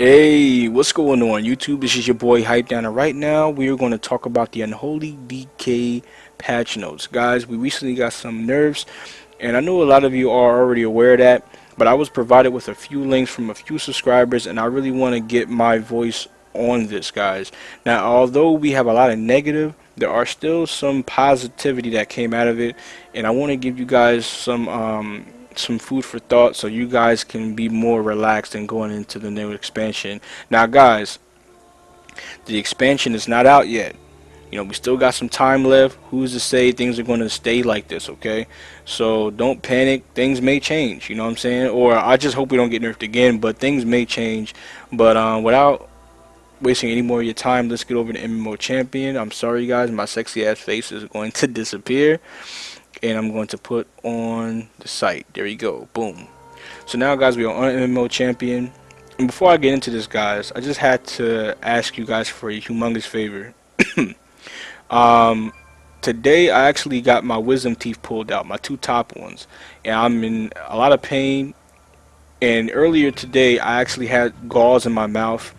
Hey, what's going on YouTube? This is your boy Hype Down, and right now we are going to talk about the Unholy DK patch notes. Guys, we recently got some nerfs, and I know a lot of you are already aware of that, but I was provided with a few links from a few subscribers, and I really want to get my voice on this, guys. Now, although we have a lot of negative, there are still some positivity that came out of it, and I want to give you guys some food for thought so you guys can be more relaxed and going into the new expansion. Now, guys, the expansion is not out yet. You know, we still got some time left. Who's to say things are going to stay like this, okay? So don't panic. Things may change, you know what I'm saying? Or I just hope we don't get nerfed again, but things may change. But without wasting any more of your time, let's get over to MMO Champion. I'm sorry, guys. My sexy ass face is going to disappear. And I'm going to put on the site. There you go. Boom. So now, guys, we are on MMO Champion. And before I get into this, guys, I just had to ask you guys for a humongous favor. um, Today, I actually got my wisdom teeth pulled out, my two top ones. And I'm in a lot of pain. And earlier today, I actually had galls in my mouth.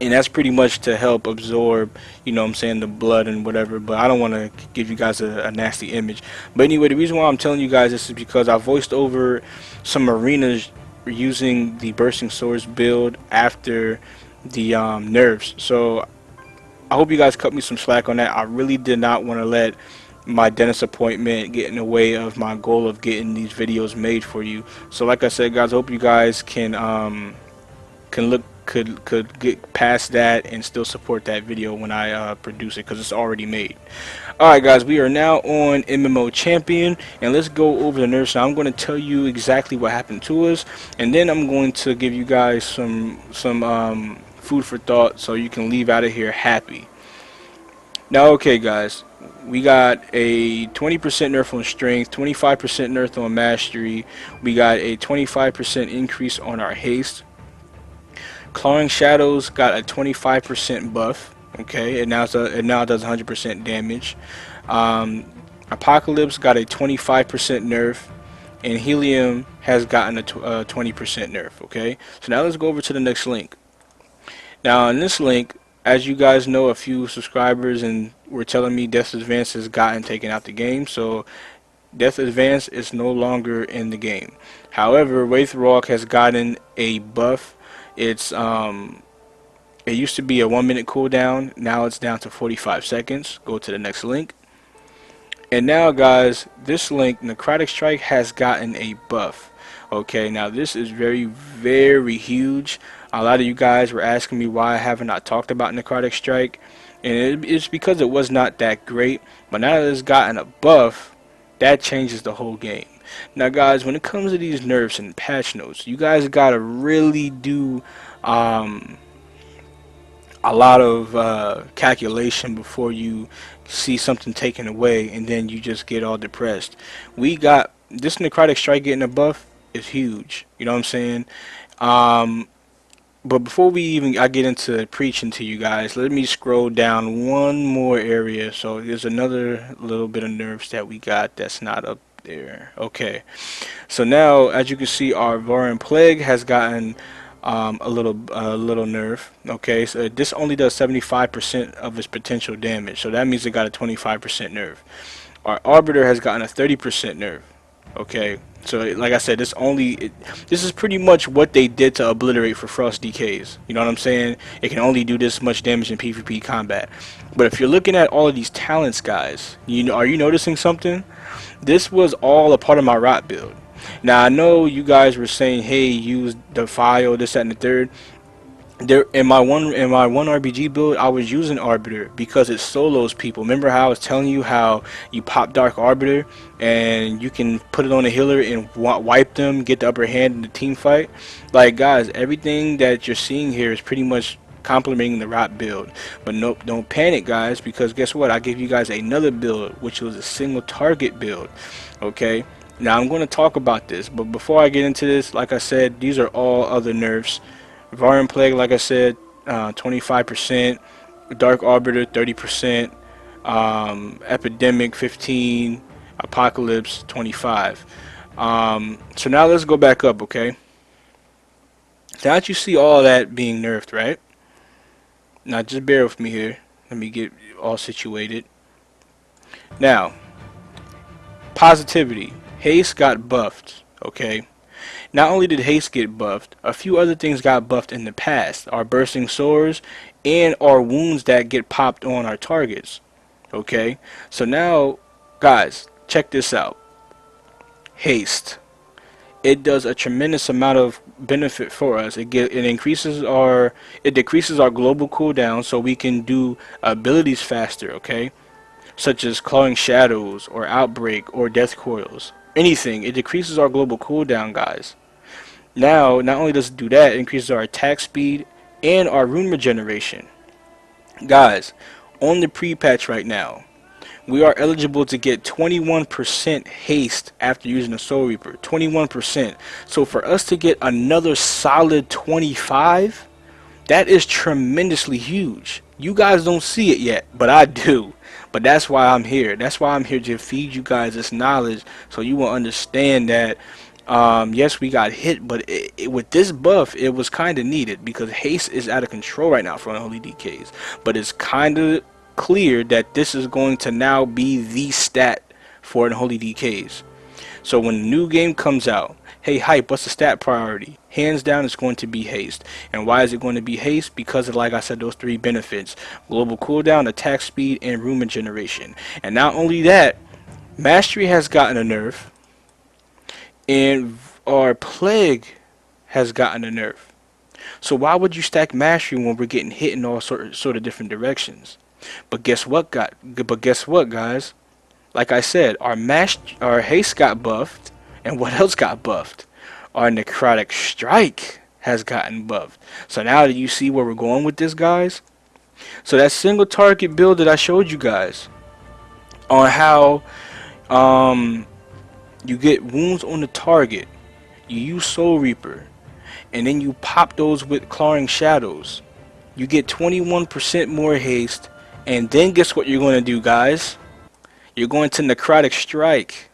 And that's pretty much to help absorb, you know what I'm saying, the blood and whatever. But I don't want to give you guys a nasty image. But anyway, the reason why I'm telling you guys this is because I voiced over some arenas using the Bursting Swords build after the nerfs. So I hope you guys cut me some slack on that. I really did not want to let my dentist appointment get in the way of my goal of getting these videos made for you. So like I said, guys, I hope you guys could get past that and still support that video when I produce it, because it's already made. Alright, guys, we are now on MMO Champion, and let's go over the nerfs. Now I'm going to tell you exactly what happened to us, and then I'm going to give you guys some food for thought so you can leave out of here happy. Now, okay, guys, we got a 20% nerf on strength, 25% nerf on mastery. We got a 25% increase on our haste. Clawing Shadows got a 25% buff. Okay, it now does 100% damage. Um, Apocalypse got a 25% nerf, and Helium has gotten a 20% nerf. Okay, so now let's go over to the next link. Now on this link, as you guys know, a few subscribers and were telling me Death Advance has gotten taken out the game, so Death Advance is no longer in the game. However, Wraith Rock has gotten a buff. It used to be a 1 minute cooldown. Now it's down to 45 seconds. Go to the next link. And now, guys, this link, Necrotic Strike, has gotten a buff. Okay, now this is very, very huge. A lot of you guys were asking me why I haven't not talked about Necrotic Strike, and it's because it was not that great. But now that it's gotten a buff, that changes the whole game. Now, guys, when it comes to these nerfs and patch notes, you guys gotta really do a lot of calculation before you see something taken away and then you just get all depressed. We got this Necrotic Strike getting a buff is huge. You know what I'm saying? But before I get into preaching to you guys, let me scroll down one more area. So there's another little bit of nerfs that we got that's not up there. Okay, so now as you can see, our Varian Plague has gotten a little nerf. Okay, so this only does 75% of its potential damage, so that means it got a 25% nerf. Our Arbiter has gotten a 30% nerf. Okay, so like I said, this is pretty much what they did to Obliterate for Frost DKs. You know what I'm saying? It can only do this much damage in PvP combat. But if you're looking at all of these talents, guys, are you noticing something? This was all a part of my rot build. Now I know you guys were saying, hey, use Defile, this, that, and the third. There in my one RBG build, I was using Arbiter because it solos people. Remember how I was telling you how you pop Dark Arbiter and you can put it on a healer and wipe them, get the upper hand in the team fight? Like, guys, everything that you're seeing here is pretty much complementing the rot build. But nope, don't panic, guys, because guess what? I gave you guys another build, which was a single target build. Okay, now I'm going to talk about this, but before I get into this, like I said, these are all other nerfs. Varian Plague, like I said, 25%, Dark Arbiter 30%, Epidemic 15, Apocalypse 25. So now let's go back up, okay? Now that you see all that being nerfed, right? Now just bear with me here. Let me get all situated. Now, positivity. Haste got buffed, okay? Not only did haste get buffed, a few other things got buffed in the past. Our bursting swords and our wounds that get popped on our targets, okay? So now, guys, check this out. Haste. It does a tremendous amount of benefit for us. It decreases our global cooldown so we can do abilities faster, okay? Such as clawing shadows or outbreak or death coils. Anything. It decreases our global cooldown, guys. Now, not only does it do that, it increases our attack speed and our rune regeneration. Guys, on the pre-patch right now, we are eligible to get 21% haste after using a Soul Reaper. 21%. So for us to get another solid 25, that is tremendously huge. You guys don't see it yet, but I do. But that's why I'm here. That's why I'm here to feed you guys this knowledge so you will understand that yes, we got hit, but with this buff, it was kind of needed because haste is out of control right now for Unholy DKs. But it's kind of clear that this is going to now be the stat for Unholy DKs. So when the new game comes out, hey hype, what's the stat priority? Hands down, it's going to be haste. And why is it going to be haste? Because of, like I said, those three benefits: global cooldown, attack speed, and rune regeneration. And not only that, mastery has gotten a nerf, and our plague has gotten a nerf. So why would you stack mastery when we're getting hit in all sort of different directions? But guess what, guys? Like I said, our haste got buffed, and what else got buffed? Our necrotic strike has gotten buffed. So now do you see where we're going with this, guys? So that single target build that I showed you guys on how you get wounds on the target, you use Soul Reaper, and then you pop those with clawing shadows. You get 21% more haste, and then guess what you're going to do, guys? You're going to necrotic strike.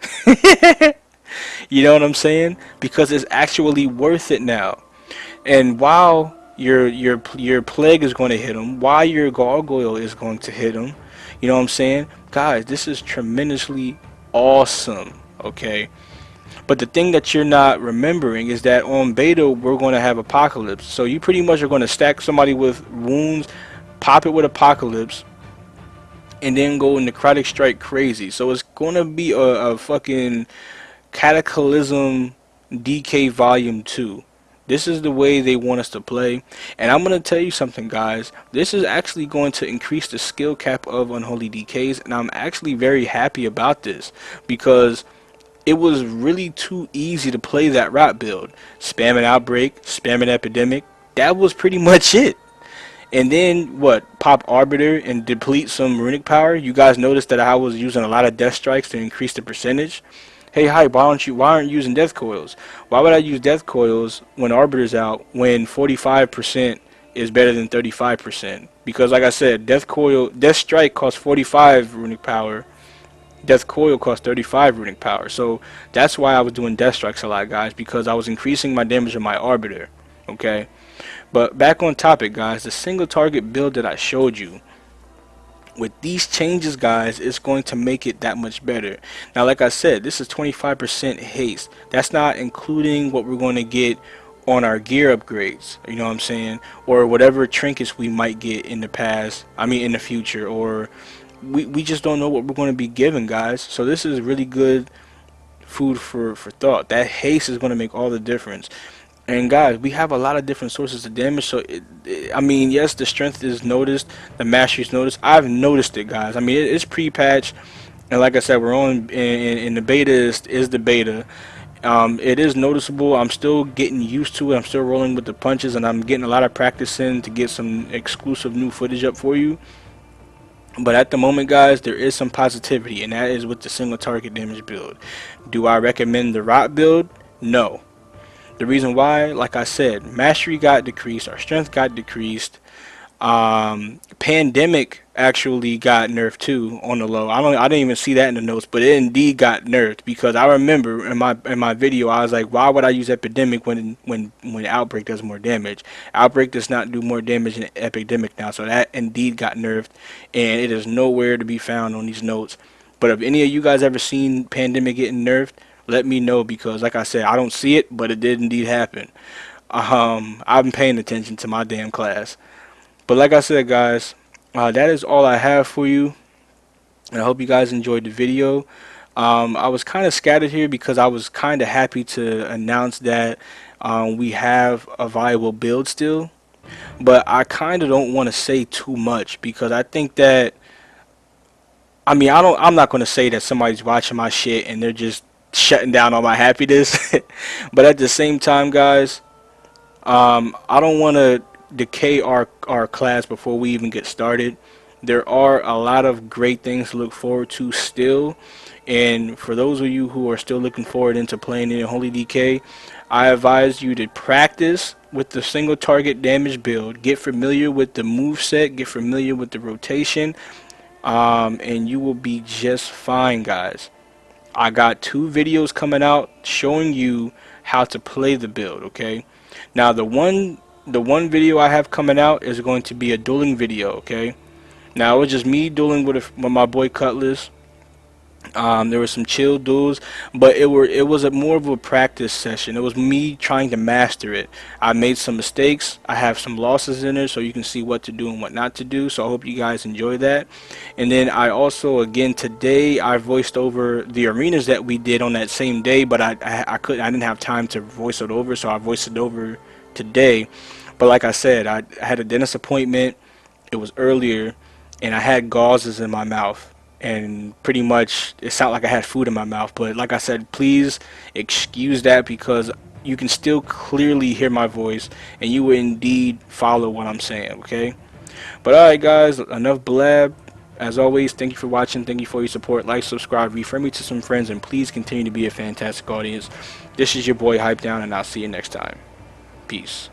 You know what I'm saying? Because it's actually worth it now. And while your plague is going to hit him, while your gargoyle is going to hit him, you know what I'm saying? Guys, this is tremendously awesome, okay? But the thing that you're not remembering is that on beta, we're going to have Apocalypse. So you pretty much are going to stack somebody with wounds, pop it with Apocalypse, and then go necrotic strike crazy. So it's going to be a fucking Cataclysm DK Volume 2. This is the way they want us to play. And I'm going to tell you something, guys. This is actually going to increase the skill cap of Unholy DKs. And I'm actually very happy about this, because it was really too easy to play that rot build. Spamming Outbreak, spamming Epidemic. That was pretty much it. And then what? Pop Arbiter and deplete some runic power. You guys noticed that I was using a lot of death strikes to increase the percentage. Hey hype, why aren't you using death coils? Why would I use death coils when Arbiter's out when 45% is better than 35%? Because like I said, death strike costs 45 runic power. Death coil costs 35 runic power. So that's why I was doing death strikes a lot, guys, because I was increasing my damage on my Arbiter. Okay? But back on topic, guys, the single target build that I showed you, with these changes, guys, it's going to make it that much better. Now, like I said, this is 25% haste. That's not including what we're going to get on our gear upgrades, you know what I'm saying, or whatever trinkets we might get in the past, in the future, or we just don't know what we're going to be given, guys. So this is really good food for thought. That haste is going to make all the difference. And guys, we have a lot of different sources of damage. So yes, the strength is noticed, the mastery is noticed. I've noticed it, guys. It's pre-patch, and like I said, we're on in the beta is the beta. It is noticeable. I'm still getting used to it. I'm still rolling with the punches, and I'm getting a lot of practice in to get some exclusive new footage up for you. But at the moment, guys, there is some positivity, and that is with the single target damage build. Do I recommend the rot build? No. The reason why, like I said, mastery got decreased, our strength got decreased, Pandemic actually got nerfed too on the low. I didn't even see that in the notes, but it indeed got nerfed because I remember in my video I was like, why would I use epidemic when outbreak does more damage? Outbreak does not do more damage than epidemic now, so that indeed got nerfed, and it is nowhere to be found on these notes. But if any of you guys ever seen pandemic getting nerfed, let me know because like I said, I don't see it, but it did indeed happen. I've been paying attention to my damn class. But like I said, guys, that is all I have for you. And I hope you guys enjoyed the video. I was kind of scattered here because I was kind of happy to announce that we have a viable build still. But I kind of don't want to say too much because I think that, I mean, I'm not going to say that somebody's watching my shit and they're just shutting down all my happiness. But at the same time, guys, I don't want to decay our class before we even get started. There are a lot of great things to look forward to still, and for those of you who are still looking forward into playing in Unholy DK, I advise you to practice with the single target damage build. Get familiar with the move set, get familiar with the rotation, and you will be just fine, guys. I got 2 videos coming out showing you how to play the build, okay? Now the one video I have coming out is going to be a dueling video, okay? Now it was just me dueling with my boy Cutlass. There were some chill duels, but it was a more of a practice session. It was me trying to master it. I made some mistakes. I have some losses in there, so you can see what to do and what not to do. So I hope you guys enjoy that. And then I also, again today, I voiced over the arenas that we did on that same day, but I didn't have time to voice it over, so I voiced it over today. But like I said, I had a dentist appointment. It was earlier, and I had gauzes in my mouth, and pretty much it sounded like I had food in my mouth. But like I said, please excuse that because you can still clearly hear my voice, and you will indeed follow what I'm saying. Okay. But alright, guys, enough blab. As always, thank you for watching. Thank you for your support. Like, subscribe, refer me to some friends, and please continue to be a fantastic audience. This is your boy Hype Down, and I'll see you next time. Peace.